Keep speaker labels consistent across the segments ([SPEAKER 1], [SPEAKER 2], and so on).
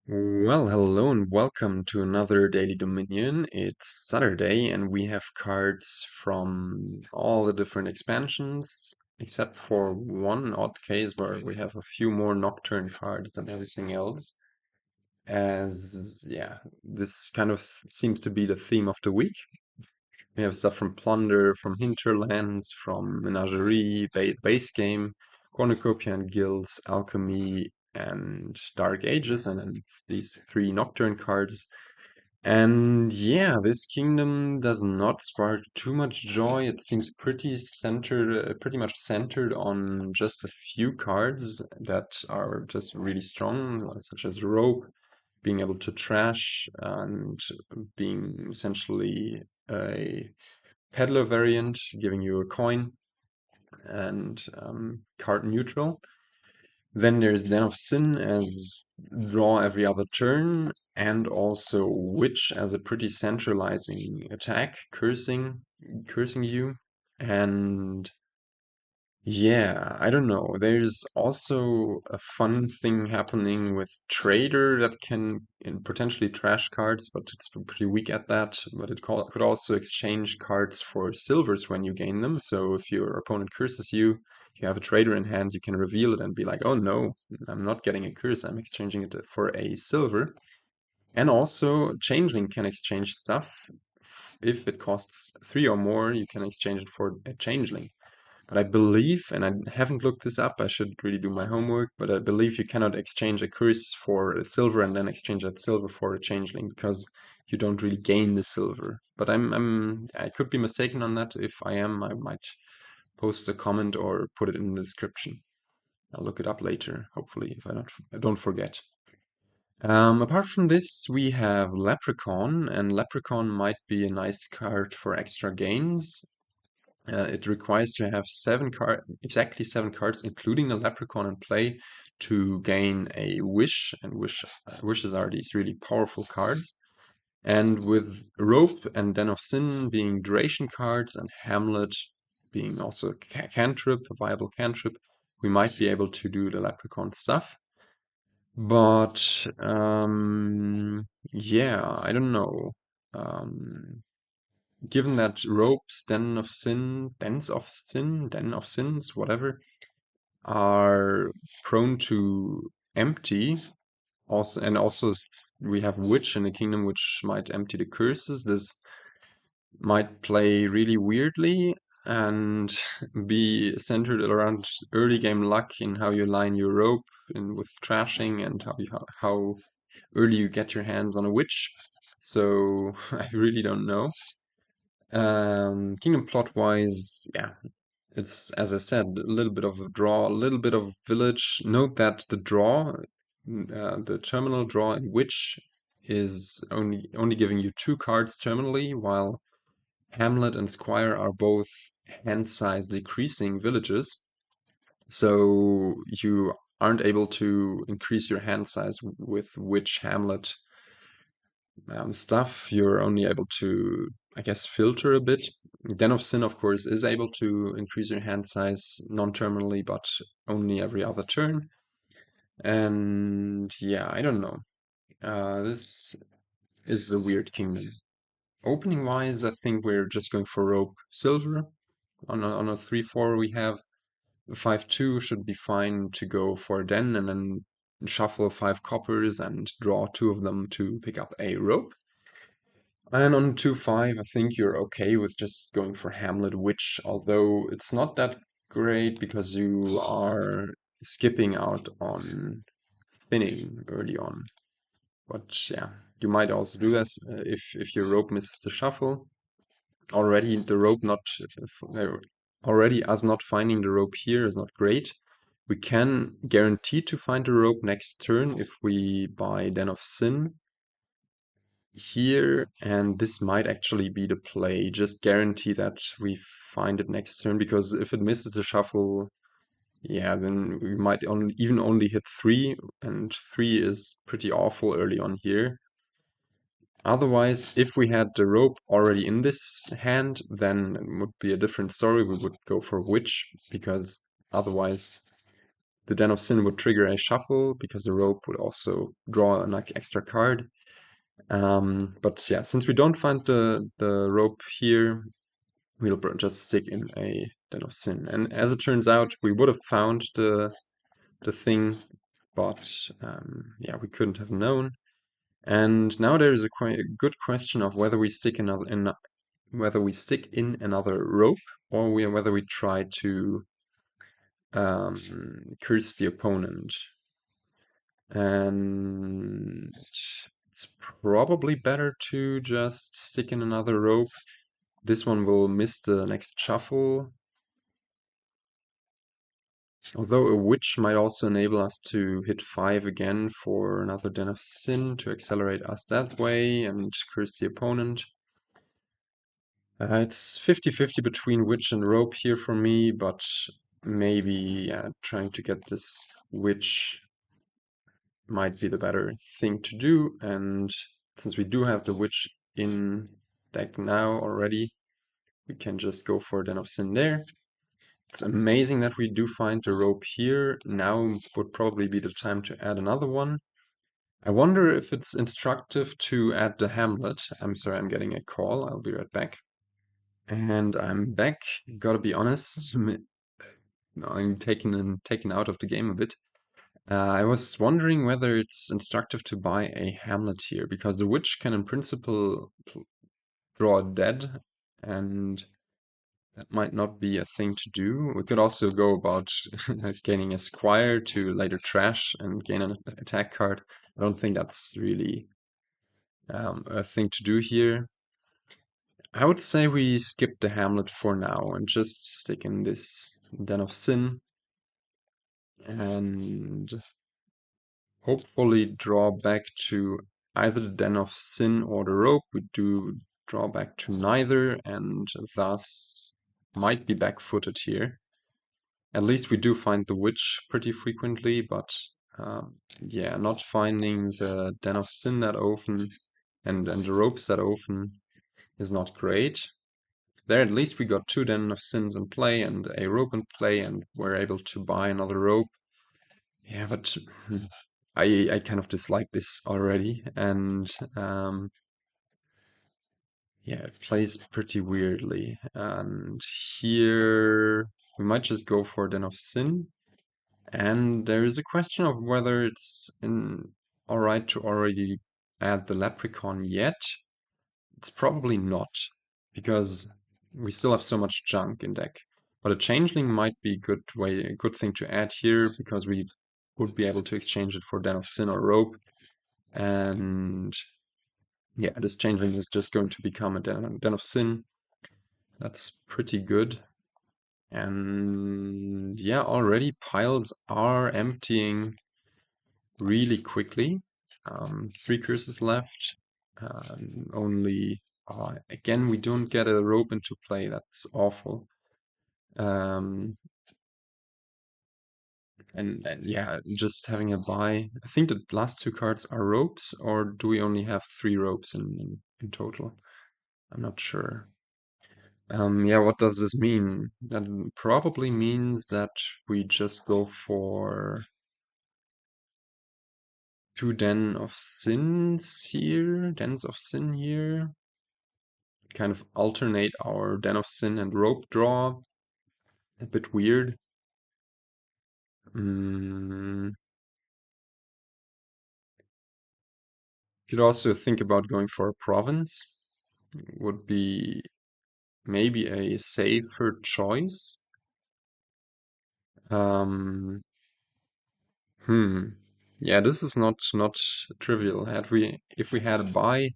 [SPEAKER 1] Well, hello and welcome to another Daily Dominion. It's Saturday and we have cards from all the different expansions, except for one odd case where we have a few more Nocturne cards than everything else. This kind of seems to be the theme of the week. We have stuff from Plunder, from Hinterlands, from Menagerie, base game, Cornucopia and Guilds, Alchemy, and Dark Ages, and then these three Nocturne cards. And yeah, this kingdom does not spark too much joy. It seems pretty much centered on just a few cards that are just really strong, such as Rope, being able to trash, and being essentially a peddler variant, giving you a coin, and card neutral. Then there's Den of Sin as draw every other turn, and also Witch as a pretty centralizing attack, cursing you. And yeah, I don't know. There's also a fun thing happening with Trader that can potentially trash cards, but it's pretty weak at that. But could also exchange cards for silvers when you gain them. So if your opponent curses you, you have a Trader in hand, you can reveal it and be like, oh no, I'm not getting a curse, I'm exchanging it for a silver. And also, Changeling can exchange stuff. If it costs 3 or more, you can exchange it for a Changeling. But I believe, and I haven't looked this up, I should really do my homework, but I believe you cannot exchange a curse for a silver and then exchange that silver for a changeling because you don't really gain the silver. But I could be mistaken on that. If I am, I might post a comment or put it in the description. I'll look it up later, hopefully, if I don't forget. Apart from this, we have Leprechaun, and Leprechaun might be a nice card for extra gains. It requires to have exactly seven cards, including the Leprechaun in play, to gain a wish, and wishes are these really powerful cards. And with Rope and Den of Sin being duration cards, and Hamlet being also a cantrip, a viable cantrip, we might be able to do the Leprechaun stuff. But yeah, I don't know. Um, Given that ropes, den of sins, whatever, are prone to empty, also we have witch in the kingdom which might empty the curses. This might play really weirdly and be centered around early game luck in how you line your rope and with trashing and how early you get your hands on a witch. So I really don't know. Kingdom plot wise, yeah, it's as I said, a little bit of a draw, a little bit of village. Note that the draw, the terminal draw in Witch is only giving you two cards terminally, while Hamlet and Squire are both hand size decreasing villages. So you aren't able to increase your hand size with Witch Hamlet stuff. You're only able to, I guess, filter a bit. Den of Sin, of course, is able to increase your hand size non-terminally, but only every other turn. And yeah, I don't know. This is a weird kingdom. Opening wise, I think we're just going for Rope Silver. On a 3/4, we have 5/2 should be fine to go for Den and then shuffle 5 coppers and draw two of them to pick up a rope. And on 2/5, I think you're okay with just going for Hamlet Witch, although it's not that great because you are skipping out on thinning early on. But yeah, you might also do this if your rope misses the shuffle. Already the rope not already us not finding the rope here is not great. We can guarantee to find the rope next turn if we buy Den of Sin here, and this might actually be the play. Just guarantee that we find it next turn, because if it misses the shuffle, yeah, then we might only hit 3, and 3 is pretty awful early on here. Otherwise, if we had the rope already in this hand, then it would be a different story. We would go for Witch, because otherwise the Den of Sin would trigger a shuffle because the rope would also draw an extra card. But yeah, since we don't find the rope here, we'll just stick in a Den of Sin. And as it turns out, we would have found the thing, but yeah, we couldn't have known. And now there is a quite a good question of whether we stick whether we stick in another rope or whether we try to curse the opponent. And it's probably better to just stick in another rope. This one will miss the next shuffle. Although a witch might also enable us to hit 5 again for another Den of Sin to accelerate us that way and curse the opponent. It's 50-50 between witch and rope here for me, but maybe trying to get this witch might be the better thing to do. And since we do have the witch in deck now already, we can just go for a Den of Sin there. It's amazing that we do find the rope here. Now would probably be the time to add another one. I wonder if it's instructive to add the Hamlet. I'm sorry, I'm getting a call. I'll be right back. And I'm back. Gotta be honest, I'm taken out of the game a bit. I was wondering whether it's instructive to buy a Hamlet here, because the witch can in principle draw dead, and that might not be a thing to do. We could also go about gaining a Squire to later trash and gain an attack card. I don't think that's really a thing to do here. I would say we skip the Hamlet for now and just stick in this Den of Sin and hopefully draw back to either the Den of Sin or the rope. We do draw back to neither and thus might be back-footed here. At least we do find the witch pretty frequently, but yeah, not finding the Den of Sin that often and the ropes that often is not great. There at least we got 2 Den of Sins in play and a rope in play and we're able to buy another rope. Yeah, but I kind of dislike this already and yeah, it plays pretty weirdly. And here we might just go for Den of Sin. And there is a question of whether it's alright to already add the Leprechaun yet. It's probably not, because we still have so much junk in deck. But a Changeling might be a good thing to add here, because we would be able to exchange it for Den of Sin or Rope. And yeah, this Changeling is just going to become a Den of Sin. That's pretty good. And yeah, already piles are emptying really quickly. 3 curses left. Only again, we don't get a rope into play. That's awful. And yeah, just having a buy. I think the last 2 cards are ropes, or do we only have 3 ropes in total? I'm not sure. Yeah, what does this mean? That probably means that we just go for 2 Dens of Sin here. Kind of alternate our Den of Sin and rope draw. A bit weird. Could also think about going for a province. Would be maybe a safer choice. Um, Yeah, this is not trivial. If we had a buy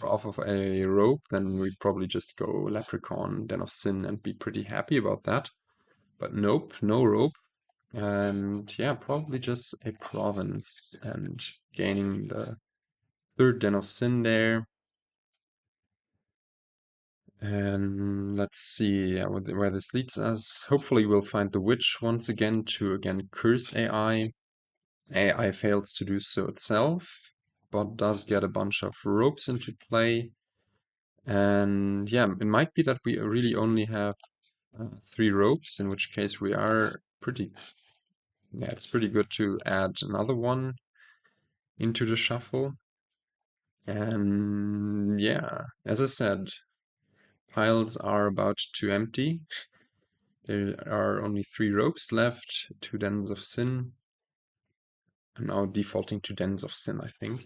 [SPEAKER 1] off of a rope, then we'd probably just go Leprechaun, Den of Sin, and be pretty happy about that. But nope, no rope. And yeah, probably just a province and gaining the 3rd Den of Sin there. And let's see where this leads us. Hopefully we'll find the witch once again to curse AI. AI fails to do so itself, but does get a bunch of ropes into play. And yeah, it might be that we really only have 3 ropes, in which case we are pretty yeah, it's pretty good to add another one into the shuffle. And yeah, as I said, piles are about to empty. There are only 3 ropes left, 2 dens of sin. I'm now defaulting to dens of sin, I think.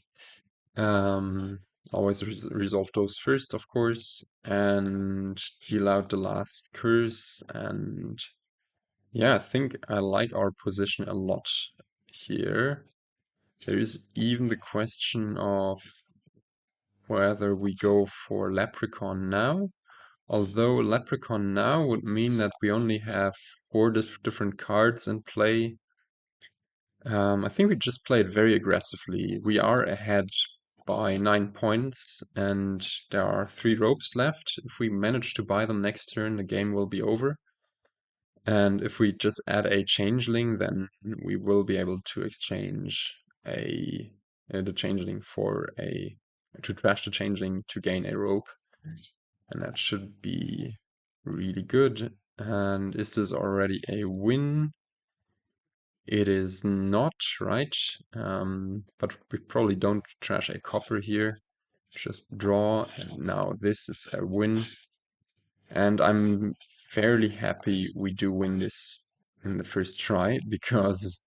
[SPEAKER 1] Um, always resolve those first, of course, and deal out the last curse. And yeah, I think I like our position a lot here. There is even the question of whether we go for Leprechaun now. Although Leprechaun now would mean that we only have 4 different cards in play. I think we just played very aggressively. We are ahead by 9 points, and there are 3 ropes left. If we manage to buy them next turn, the game will be over. And if we just add a Changeling, then we will be able to exchange the Changeling to trash the Changeling to gain a rope. And that should be really good. And is this already a win? It is not, right? But we probably don't trash a copper here. Just draw, and now this is a win. And I'm fairly happy we do win this in the first try, because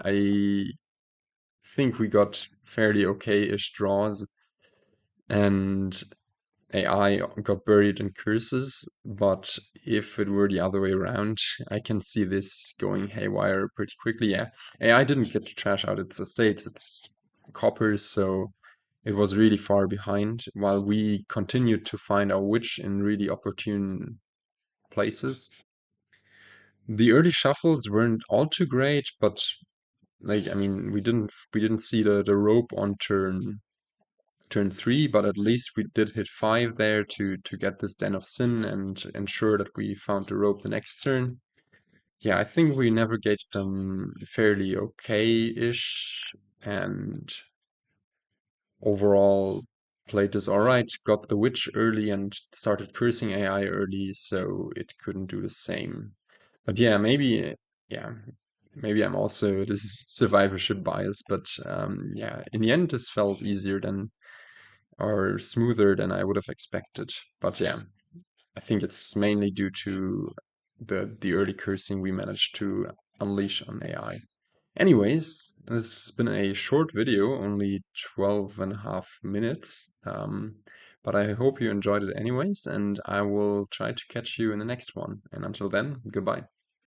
[SPEAKER 1] I think we got fairly okay-ish draws, and AI got buried in curses, but if it were the other way around, I can see this going haywire pretty quickly. Yeah, AI didn't get to trash out its estates, its coppers, so it was really far behind, while we continued to find our witch in really opportune places. The early shuffles weren't all too great, but like, I mean, we didn't see the rope on turn 3, but at least we did hit 5 there to get this Den of Sin and ensure that we found the rope the next turn. Yeah, I think we navigated them fairly okay-ish, and overall played this alright. Got the witch early and started cursing AI early, so it couldn't do the same. But yeah, maybe I'm also, this is survivorship bias, but yeah, in the end this felt easier than or smoother than I would have expected. But yeah, I think it's mainly due to the early cursing we managed to unleash on AI. Anyways, this has been a short video, only 12 and a half minutes. But I hope you enjoyed it anyways, and I will try to catch you in the next one. And until then, goodbye.